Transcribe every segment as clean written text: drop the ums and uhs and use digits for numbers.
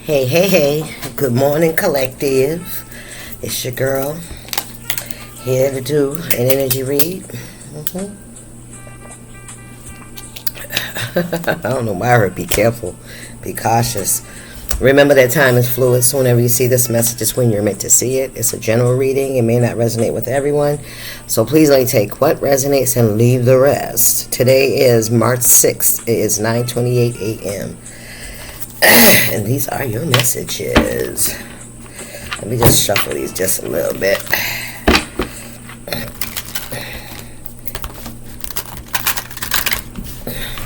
Hey, hey, hey. Good morning, collective. It's your girl here to do an energy read. I don't know why I heard be careful, be cautious. Remember that time is fluid, so whenever you see this message, it's when you're meant to see it. It's a general reading. It may not resonate with everyone, so please only take what resonates and leave the rest. Today is March 6th. It is 9:28 a.m. And these are your messages. Let me just shuffle these just a little bit.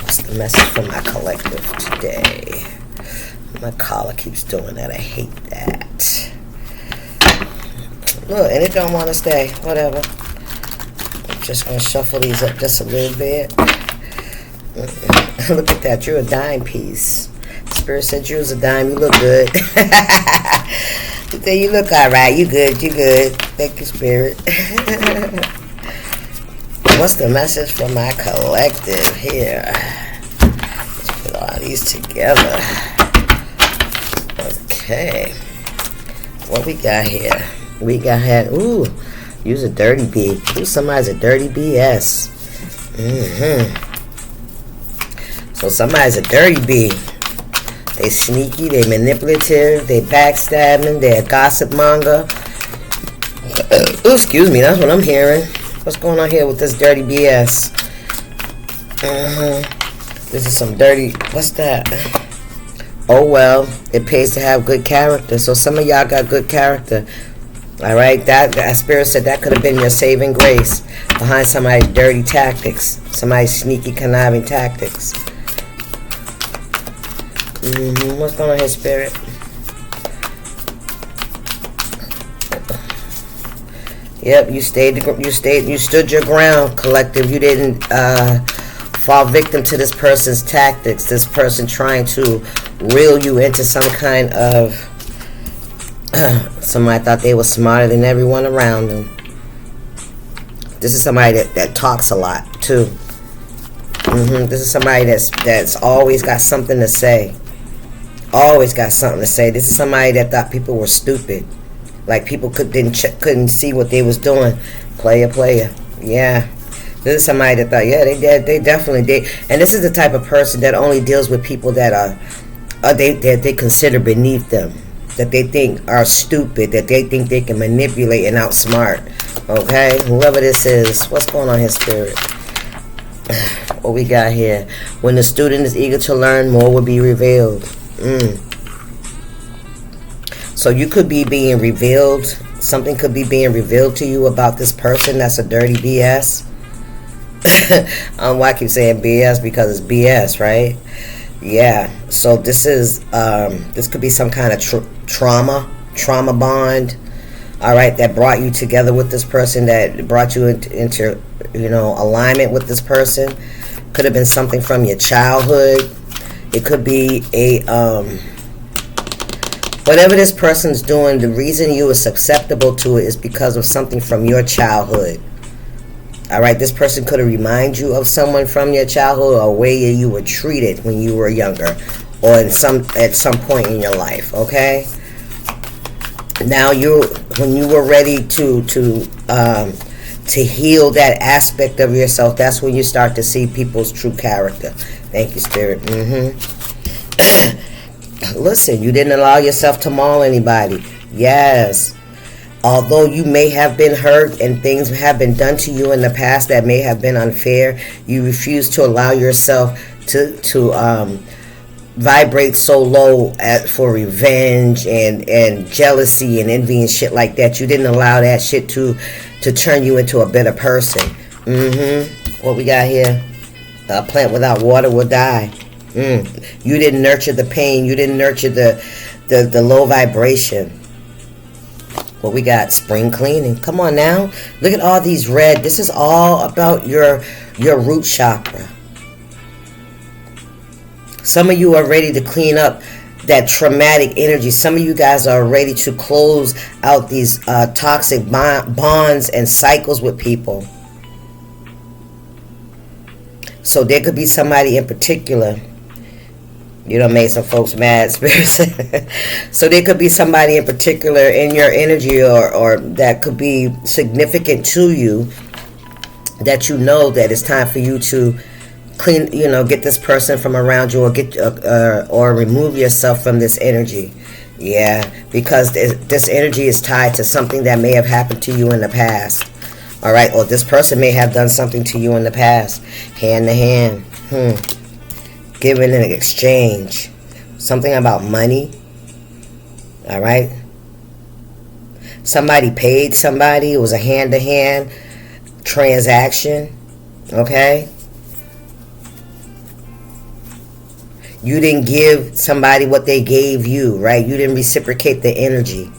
What's the message from my collective today? My collar keeps doing that. I hate that. Look, and it don't want to stay. Whatever. I'm just going to shuffle these up just a little bit. Look at that. You're a dime piece. Spirit said you was a dime. You look good. You look all right. You good. You good. Thank you, Spirit. What's the message from my collective here? Let's put all these together. Okay. What we got here? We got here. Ooh, use a dirty B. Ooh, somebody's a dirty BS. So somebody's a dirty B. They sneaky, they manipulative, they backstabbing, they a gossip monger. Ooh, excuse me, that's what I'm hearing. What's going on here with this dirty BS? This is some dirty, what's that? Oh well, it pays to have good character. So some of y'all got good character. Alright, that Spirit said that could have been your saving grace behind somebody's dirty tactics. Somebody's sneaky, conniving tactics. What's going on here, Spirit? Yep, you stood your ground, collective. You didn't fall victim to this person's tactics. This person trying to reel you into some kind of somebody thought they were smarter than everyone around them. This is somebody that talks a lot too. This is somebody that's always got something to say. Always got something to say. This is somebody that thought people were stupid. Like people couldn't see what they was doing. Player. Yeah. This is somebody that thought, yeah, they definitely did. And this is the type of person that only deals with people that are they consider beneath them, that they think are stupid, that they think they can manipulate and outsmart. Okay, whoever this is, what's going on here, Spirit? What we got here? When the student is eager to learn, more will be revealed. So you could be being revealed. Something could be being revealed to you about this person that's a dirty BS. Why I keep saying BS? Because it's BS, right? Yeah. So this is this could be some kind of trauma bond. All right, that brought you together with this person, that brought you into alignment with this person. Could have been something from your childhood. It could be a whatever this person's doing. The reason you were susceptible to it is because of something from your childhood. All right, this person could have reminded you of someone from your childhood, or a way you were treated when you were younger, or at some point in your life. Okay. Now when you were ready to heal that aspect of yourself, that's when you start to see people's true character. Thank you, Spirit. Listen, you didn't allow yourself to maul anybody. Yes. Although you may have been hurt and things have been done to you in the past that may have been unfair, you refuse to allow yourself to vibrate so low for revenge and jealousy and envy and shit like that. You didn't allow that shit to turn you into a better person. What we got here? A plant without water will die. You didn't nurture the pain. You didn't nurture the low vibration. What we got? Spring cleaning. Come on now. Look at all these red. This is all about your root chakra. Some of you are ready to clean up that traumatic energy. Some of you guys are ready to close out these toxic bonds and cycles with people. So there could be somebody in particular You done made some folks mad, spirits. So there could be somebody in particular in your energy, or that could be significant to you, that you know that it's time for you to clean, get this person from around you, or or remove yourself from this energy. Yeah, because this energy is tied to something that may have happened to you in the past. All right, or this person may have done something to you in the past. Hand to hand. Giving an exchange. Something about money. All right. Somebody paid somebody. It was a hand to hand transaction. Okay. You didn't give somebody what they gave you, right? You didn't reciprocate the energy.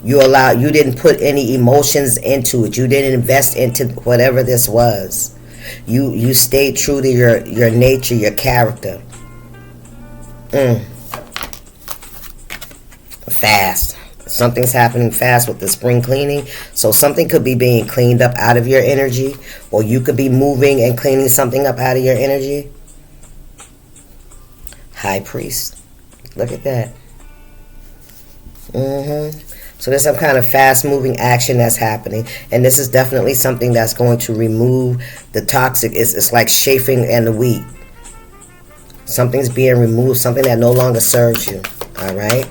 You didn't put any emotions into it. You didn't invest into whatever this was. You stayed true to your nature, your character. Fast. Something's happening fast with the spring cleaning. So something could be being cleaned up out of your energy, or you could be moving and cleaning something up out of your energy. High priest. Look at that. So there's some kind of fast-moving action that's happening. And this is definitely something that's going to remove the toxic. It's like chafing and the wheat. Something's being removed, something that no longer serves you. All right?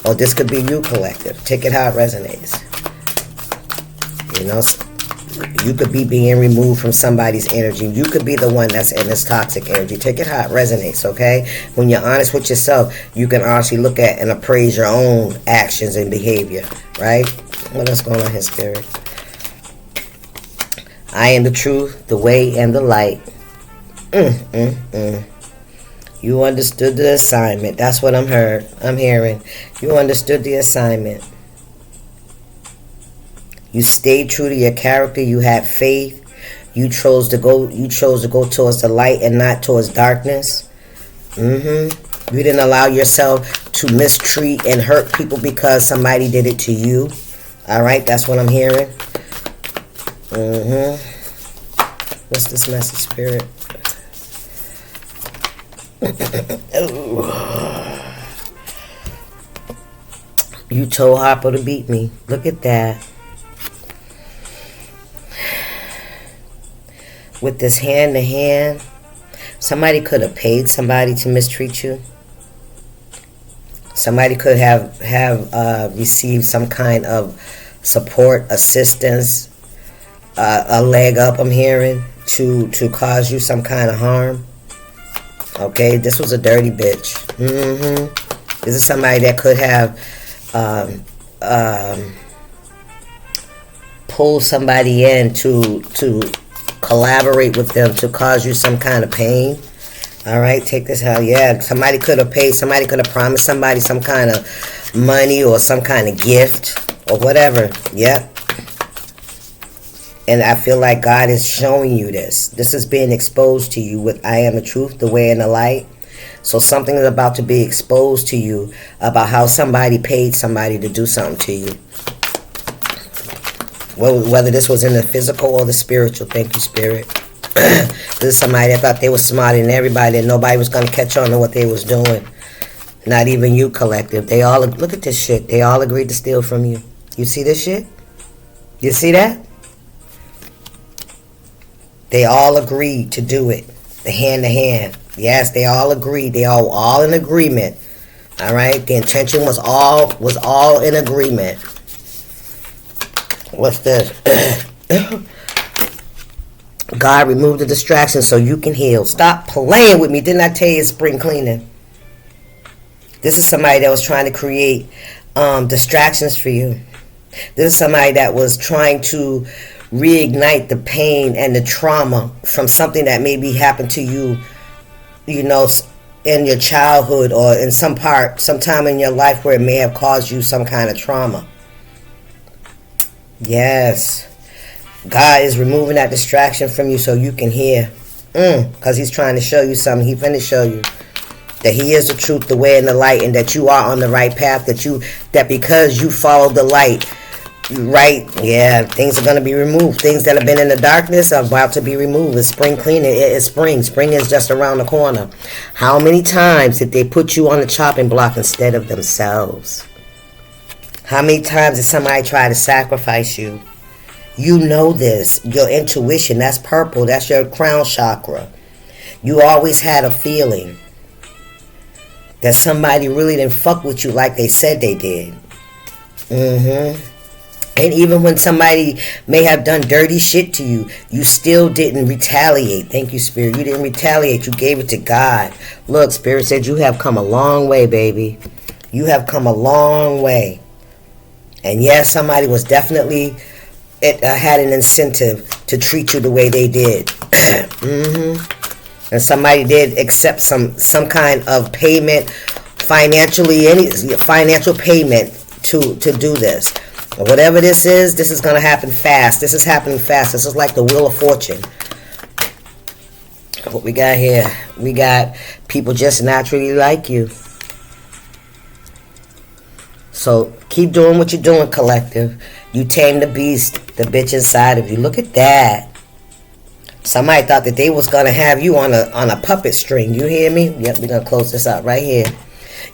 Or this could be you, collective. Take it how it resonates. You could be being removed from somebody's energy. You could be the one that's in this toxic energy. Take it how it resonates, okay? When you're honest with yourself, you can honestly look at and appraise your own actions and behavior, right? What else going on here, Spirit? I am the truth, the way, and the light. You understood the assignment. That's what I'm hearing. You understood the assignment. You stayed true to your character. You had faith. You chose to go towards the light and not towards darkness. You didn't allow yourself to mistreat and hurt people because somebody did it to you. All right, that's what I'm hearing. What's this message, Spirit? You told Harper to beat me. Look at that. With this hand to hand, somebody could have paid somebody to mistreat you. Somebody could have received some kind of support, assistance, a leg up, I'm hearing, to cause you some kind of harm. Okay, this was a dirty bitch. This is somebody that could have pulled somebody in to collaborate with them to cause you some kind of pain. All right, take this out. Yeah, somebody could have paid, somebody could have promised somebody some kind of money or some kind of gift or whatever. Yep. And I feel like God is showing you this. This is being exposed to you with I am the truth, the way, and the light. So something is about to be exposed to you about how somebody paid somebody to do something to you. Whether this was in the physical or the spiritual. Thank you, Spirit. This is somebody that thought they were smarter than everybody and nobody was going to catch on to what they was doing. Not even you, collective. They all, look at this shit. They all agreed to steal from you. You see this shit? You see that? They all agreed to do it. The hand to hand. Yes, they all agreed. They all in agreement. All right? The intention was all in agreement. What's this? God removed the distraction so you can heal. Stop playing with me. Didn't I tell you it's spring cleaning? This is somebody that was trying to create distractions for you. This is somebody that was trying to reignite the pain and the trauma from something that maybe happened to you, in your childhood or in sometime in your life where it may have caused you some kind of trauma. Yes. God is removing that distraction from you so you can hear. Because he's trying to show you something. He's finna show you that he is the truth, the way, and the light, and that you are on the right path, that because you follow the light, Right, yeah, things are going to be removed. Things that have been in the darkness are about to be removed. It's spring cleaning. It is spring. Spring is just around the corner. How many times did they put you on the chopping block instead of themselves? How many times did somebody try to sacrifice you? You know this. Your intuition, that's purple. That's your crown chakra. You always had a feeling that somebody really didn't fuck with you like they said they did. And even when somebody may have done dirty shit to you, you still didn't retaliate. Thank you, Spirit. You didn't retaliate. You gave it to God. Look, Spirit said you have come a long way, baby. You have come a long way. And yes, somebody was definitely, had an incentive to treat you the way they did. And somebody did accept some kind of payment, financially, any financial payment to do this. Whatever this is going to happen fast. This is happening fast. This is like the Wheel of Fortune. What we got here? We got people just naturally like you. So keep doing what you're doing, collective. You tame the beast, the bitch inside of you. Look at that. Somebody thought that they was going to have you on a puppet string. You hear me? Yep, we're going to close this up right here.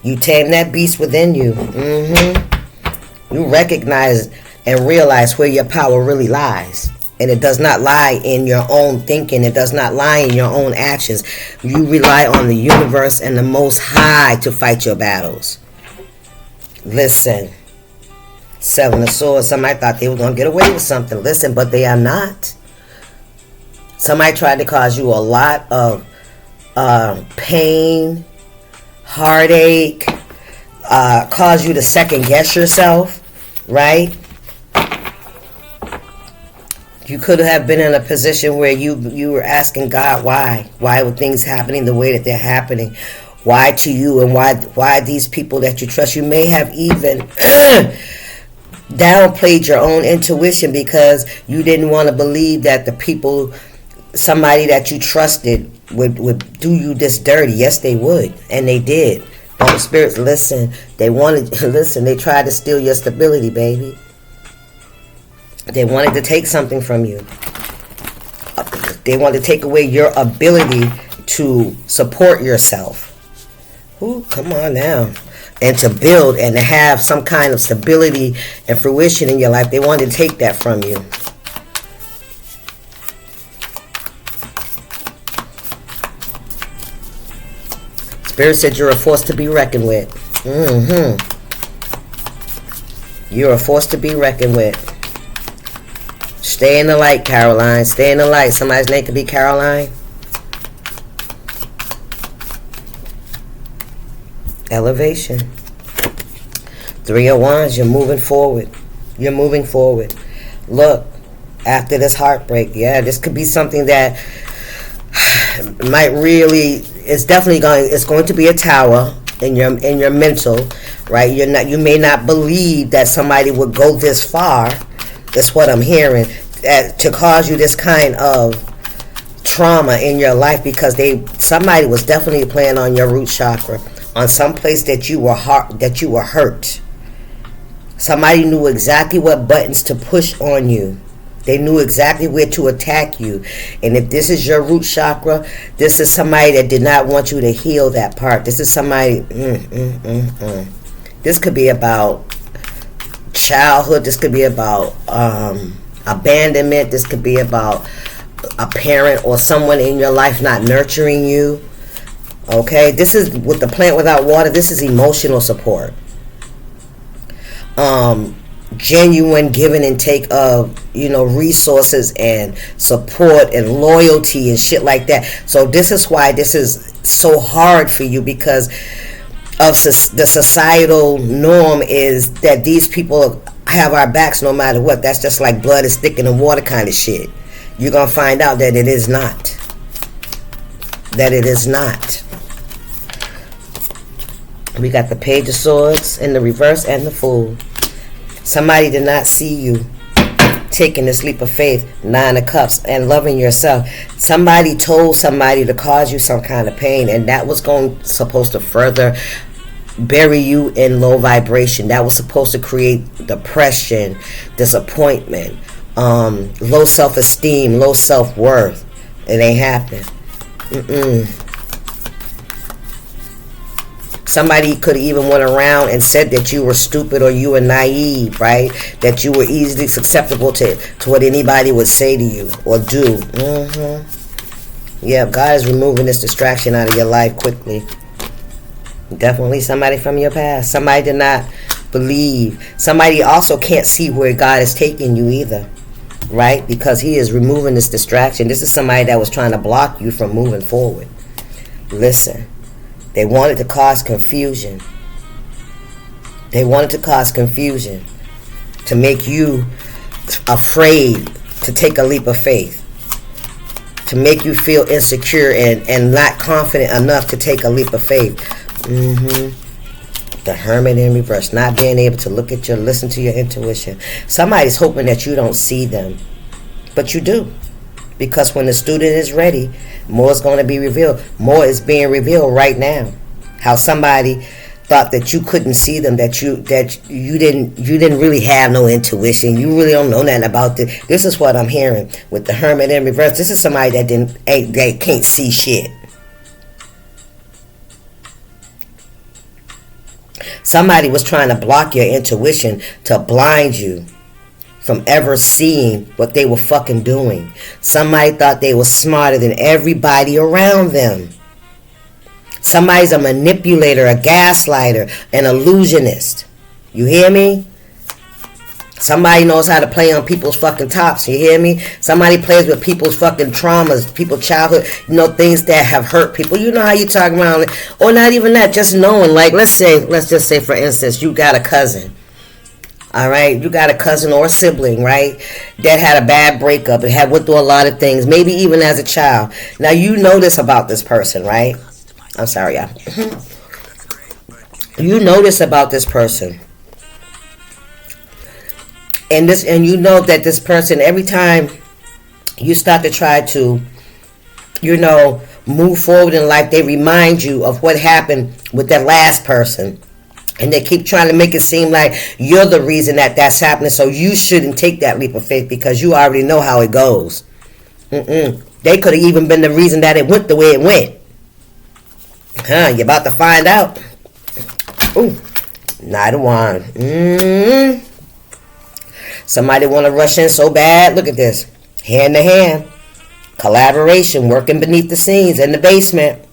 You tame that beast within you. You recognize and realize where your power really lies. And it does not lie in your own thinking. It does not lie in your own actions. You rely on the universe and the Most High to fight your battles. Listen. Seven of Swords. Somebody thought they were going to get away with something. Listen, but they are not. Somebody tried to cause you a lot of pain, heartache, cause you to second guess yourself, right? You could have been in a position where you were asking God why were things happening the way that they're happening, why to you, and why these people that you trust. You may have even downplayed your own intuition because you didn't want to believe that the people, somebody that you trusted would do you this dirty. Yes, they would, and they did. Holy spirits, listen. They tried to steal your stability, baby. They wanted to take something from you. They wanted to take away your ability to support yourself. Ooh, come on now. And to build and to have some kind of stability and fruition in your life. They wanted to take that from you. Spirit said you're a force to be reckoned with. You're a force to be reckoned with. Stay in the light, Caroline. Stay in the light. Somebody's name could be Caroline. Elevation. Three of Wands. You're moving forward. You're moving forward. Look, after this heartbreak, yeah, this could be something that might really, it's going to be a tower in your mental, right? You may not believe that somebody would go this far. That's what I'm hearing, to cause you this kind of trauma in your life, because somebody was definitely playing on your root chakra, on some place that you were hurt. Somebody knew exactly what buttons to push on you. They knew exactly where to attack you. And if this is your root chakra, this is somebody that did not want you to heal that part. This is somebody, This could be about childhood. This could be about abandonment. This could be about a parent or someone in your life not nurturing you. Okay? This is, with the plant without water, this is emotional support. Genuine giving and take of, resources and support and loyalty and shit like that. So this is why this is so hard for you, because of the societal norm is that these people have our backs no matter what. That's just like blood is thicker than water kind of shit. You're going to find out that it is not. That it is not. We got the Page of Swords in the reverse and the Fool. Somebody did not see you taking this leap of faith, Nine of Cups, and loving yourself. Somebody told somebody to cause you some kind of pain, and that was supposed to further bury you in low vibration. That was supposed to create depression, disappointment, low self-esteem, low self-worth. It ain't happening. Somebody could have even went around and said that you were stupid or you were naive, right? That you were easily susceptible to what anybody would say to you or do. Yeah, God is removing this distraction out of your life quickly. Definitely somebody from your past. Somebody did not believe. Somebody also can't see where God is taking you either, right? Because he is removing this distraction. This is somebody that was trying to block you from moving forward. Listen. They wanted to cause confusion. They wanted to cause confusion to make you afraid to take a leap of faith, to make you feel insecure and not confident enough to take a leap of faith. The Hermit in reverse, not being able to listen to your intuition. Somebody's hoping that you don't see them, but you do. Because when the student is ready, more is going to be revealed. More is being revealed right now. How somebody thought that you couldn't see them, that you didn't really have no intuition. You really don't know nothing about this. This is what I'm hearing with the Hermit in reverse. This is somebody that can't see shit. Somebody was trying to block your intuition to blind you from ever seeing what they were fucking doing. Somebody thought they were smarter than everybody around them. Somebody's a manipulator, a gaslighter, an illusionist. You hear me? Somebody knows how to play on people's fucking tops. You hear me? Somebody plays with people's fucking traumas, people's childhood, things that have hurt people. You know how you talk around, or not even that, just knowing, like, let's just say, for instance, you got a cousin. All right, you got a cousin or a sibling, right, that had a bad breakup and went through a lot of things, maybe even as a child. Now, you know this about this person, right? I'm sorry, y'all. You know this about this person. And you know that this person, every time you start to try to, move forward in life, they remind you of what happened with that last person. And they keep trying to make it seem like you're the reason that's happening, so you shouldn't take that leap of faith because you already know how it goes. They could have even been the reason that it went the way it went. You're about to find out. Ooh, Knight of Wands. Somebody want to rush in so bad. Look at this. Hand to hand. Collaboration, working beneath the scenes in the basement.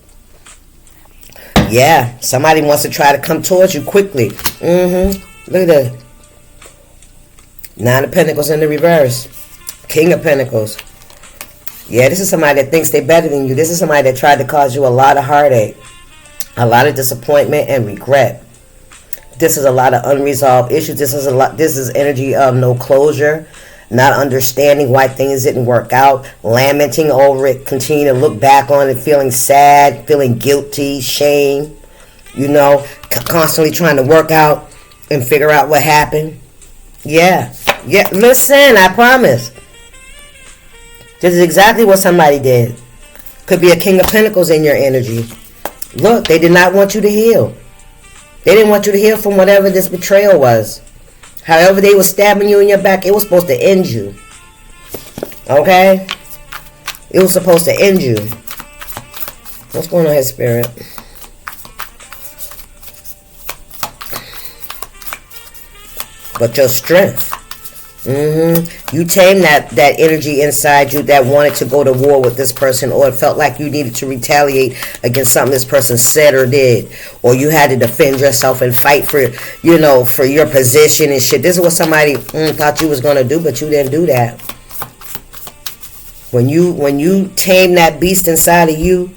Yeah, somebody wants to try to come towards you quickly. Look at that. Nine of Pentacles in the reverse. King of Pentacles. Yeah, this is somebody that thinks they're better than you. This is somebody that tried to cause you a lot of heartache, a lot of disappointment and regret. This is a lot of unresolved issues. This is energy of no closure, not understanding why things didn't work out, lamenting over it, continue to look back on it, feeling sad, feeling guilty, shame, constantly trying to work out and figure out what happened. Yeah, listen, I promise. This is exactly what somebody did. Could be a King of Pentacles in your energy. Look, they did not want you to heal. They didn't want you to heal from whatever this betrayal was. However they were stabbing you in your back, it was supposed to end you. Okay? It was supposed to end you. What's going on here, Spirit? But your strength. You tamed that energy inside you that wanted to go to war with this person, or it felt like you needed to retaliate against something this person said or did, or you had to defend yourself and fight for your position and shit. This is what somebody thought you was going to do, but you didn't do that. When you tame that beast inside of you,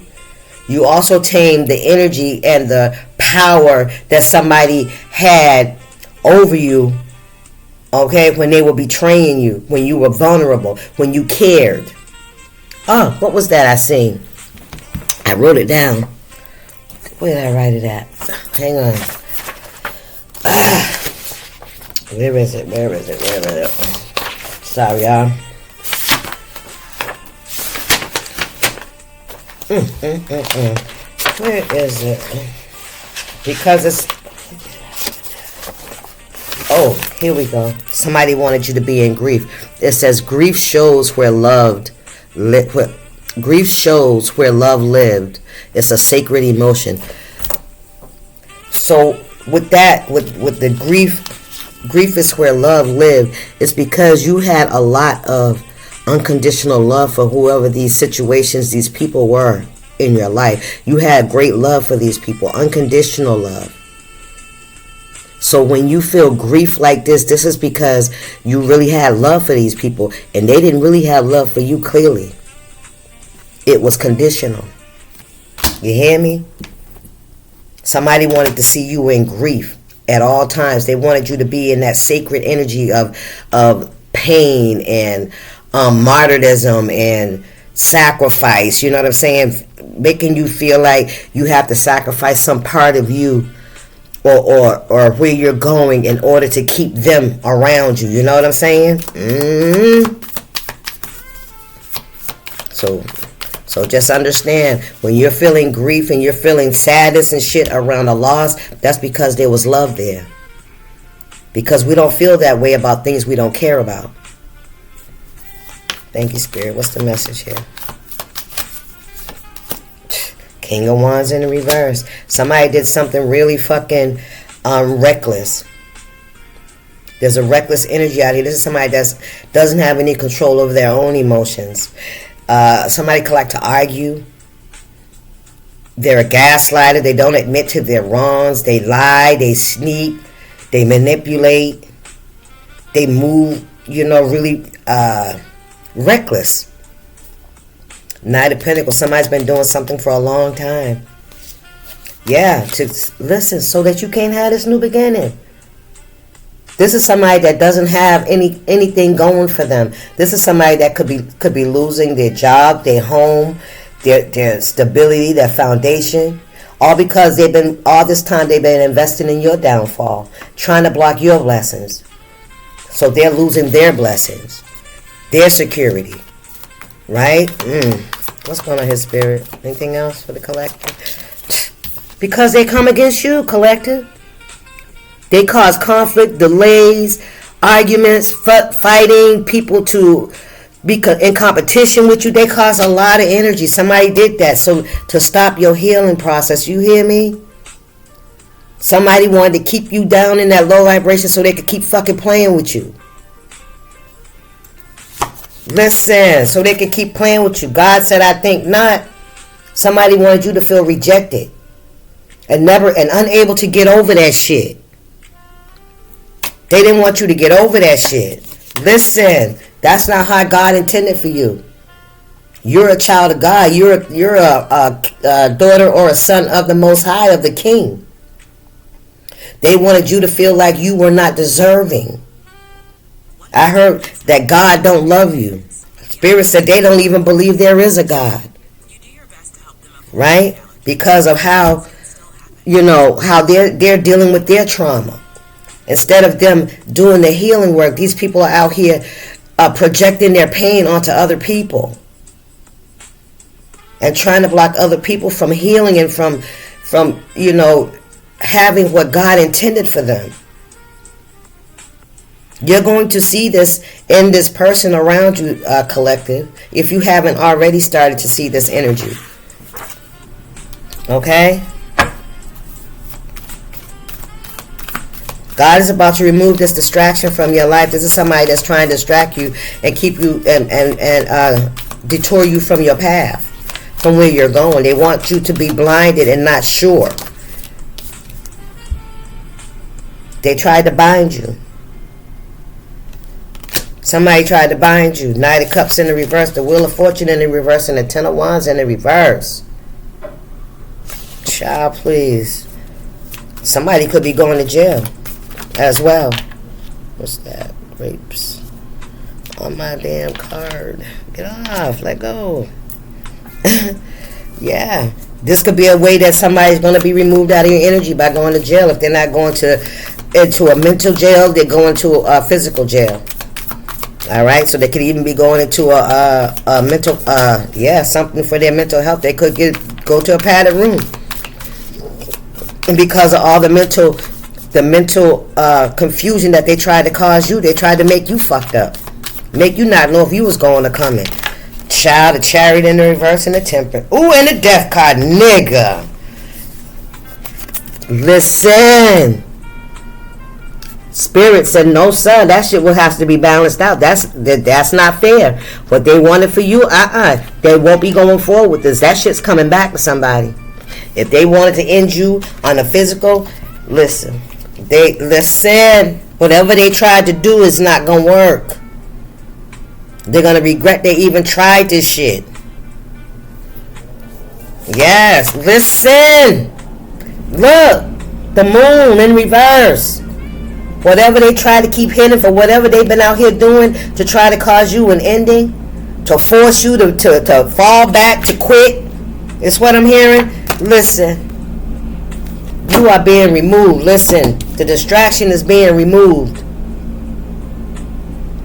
you also tame the energy and the power that somebody had over you. Okay, when they were betraying you, when you were vulnerable, when you cared. Oh, what was that I seen? I wrote it down. Where did I write it at? Hang on. Where is it? Sorry, y'all. Where is it? Because Oh, here we go. Somebody wanted you to be in grief. It says grief shows where grief shows where love lived. It's a sacred emotion. So with that, with the grief is where love lived. It's because you had a lot of unconditional love for whoever these situations, these people were in your life. You had great love for these people, unconditional love. So when you feel grief like this is because you really had love for these people, and they didn't really have love for you. Clearly it was conditional. You hear me? Somebody wanted to see you in grief at all times. They wanted you to be in that sacred energy of pain and martyrdom and sacrifice. You know what I'm saying? Making you feel like you have to sacrifice some part of you or where you're going in order to keep them around you. You know what I'm saying? So just understand, when you're feeling grief and you're feeling sadness and shit around a loss, that's because there was love there. Because we don't feel that way about things we don't care about. Thank you, Spirit. What's the message here? King of Wands in the reverse. Somebody did something really fucking reckless. There's a reckless energy out here. This is somebody that doesn't have any control over their own emotions. Somebody could like to argue. They're a gaslighter. They don't admit to their wrongs. They lie. They sneak. They manipulate. They move, really reckless. Knight of Pentacles. Somebody's been doing something for a long time. Yeah, to listen, so that you can't have this new beginning. This is somebody that doesn't have anything going for them. This is somebody that could be losing their job, their home, their stability, their foundation, all because all this time they've been investing in your downfall, trying to block your blessings. So they're losing their blessings, their security, right? What's going on here, Spirit? Anything else for the collective? Because they come against you, collective. They cause conflict, delays, arguments, fighting, people to be in competition with you. They cause a lot of energy. Somebody did that so to stop your healing process. You hear me? Somebody wanted to keep you down in that low vibration so they could keep fucking playing with you. Listen, so they could keep playing with you. God said, I think not. Somebody wanted you to feel rejected and unable to get over that shit. They didn't want you to get over that shit. Listen, that's not how God intended for you. You're a child of God. You're a daughter or a son of the Most High, of the King. They wanted you to feel like you were not deserving. I heard that God don't love you. Spirit said they don't even believe there is a God. Right? Because of how, how they're dealing with their trauma. Instead of them doing the healing work, these people are out here projecting their pain onto other people and trying to block other people from healing and from having what God intended for them. You're going to see this in this person around you, collective, if you haven't already started to see this energy. Okay? God is about to remove this distraction from your life. This is somebody that's trying to distract you and keep you and detour you from your path, from where you're going. They want you to be blinded and not sure. They tried to bind you. Somebody tried to bind you. Knight of Cups in the reverse, the Wheel of Fortune in the reverse, and the Ten of Wands in the reverse. Child, please. Somebody could be going to jail as well. What's that? Grapes on my damn card. Get off. Let go. Yeah. This could be a way that somebody's going to be removed out of your energy by going to jail. If they're not going into a mental jail, they're going to a physical jail. All right, so they could even be going into a mental, something for their mental health. They could go to a padded room, and because of all the the mental confusion that they tried to cause you. They tried to make you fucked up. Make you not know if you was going to come in. Child, the chariot in the reverse and the temperance. Ooh, and the death card, nigga. Listen. Spirit said, no, son, that shit will have to be balanced out. That's not fair. What they wanted for you, they won't be going forward with this. That shit's coming back to somebody. If they wanted to end you on a physical, listen. Whatever they tried to do is not gonna work. They're gonna regret they even tried this shit. Yes, listen. Look, the moon in reverse. Whatever they try to keep hidden, for whatever they've been out here doing to try to cause you an ending, to force you to fall back, to quit. It's what I'm hearing. Listen. You are being removed. Listen. The distraction is being removed.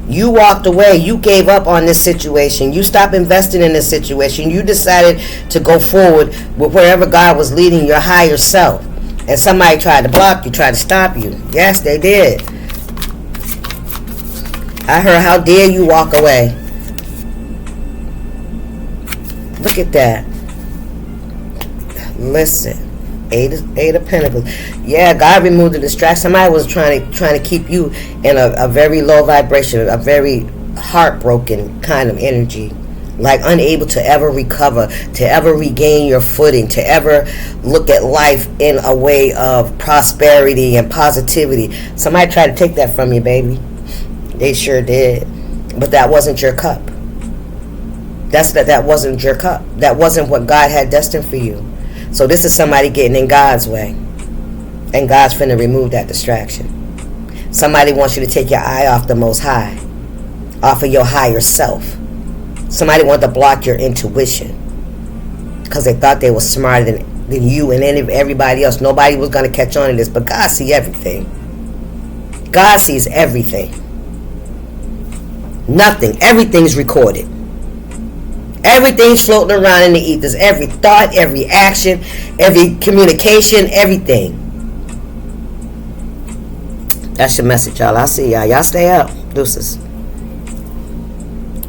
You walked away. You gave up on this situation. You stopped investing in this situation. You decided to go forward with wherever God was leading your higher self. And somebody tried to block you, tried to stop you. Yes, they did. I heard, how dare you walk away. Look at that. Listen. Eight of Pentacles. Yeah, God removed the distraction. Somebody was trying to keep you in a very low vibration, a very heartbroken kind of energy. Like unable to ever recover, to ever regain your footing, to ever look at life in a way of prosperity and positivity. Somebody tried to take that from you, baby. They sure did. But that wasn't your cup. That wasn't your cup. That wasn't what God had destined for you. So this is somebody getting in God's way. And God's finna remove that distraction. Somebody wants you to take your eye off the Most High. Off of your higher self. Somebody wanted to block your intuition. Because they thought they were smarter than you and everybody else. Nobody was going to catch on to this. But God sees everything. God sees everything. Nothing. Everything's recorded. Everything's floating around in the ethers. Every thought, every action, every communication, everything. That's your message, y'all. I'll see y'all. Y'all stay up. Deuces.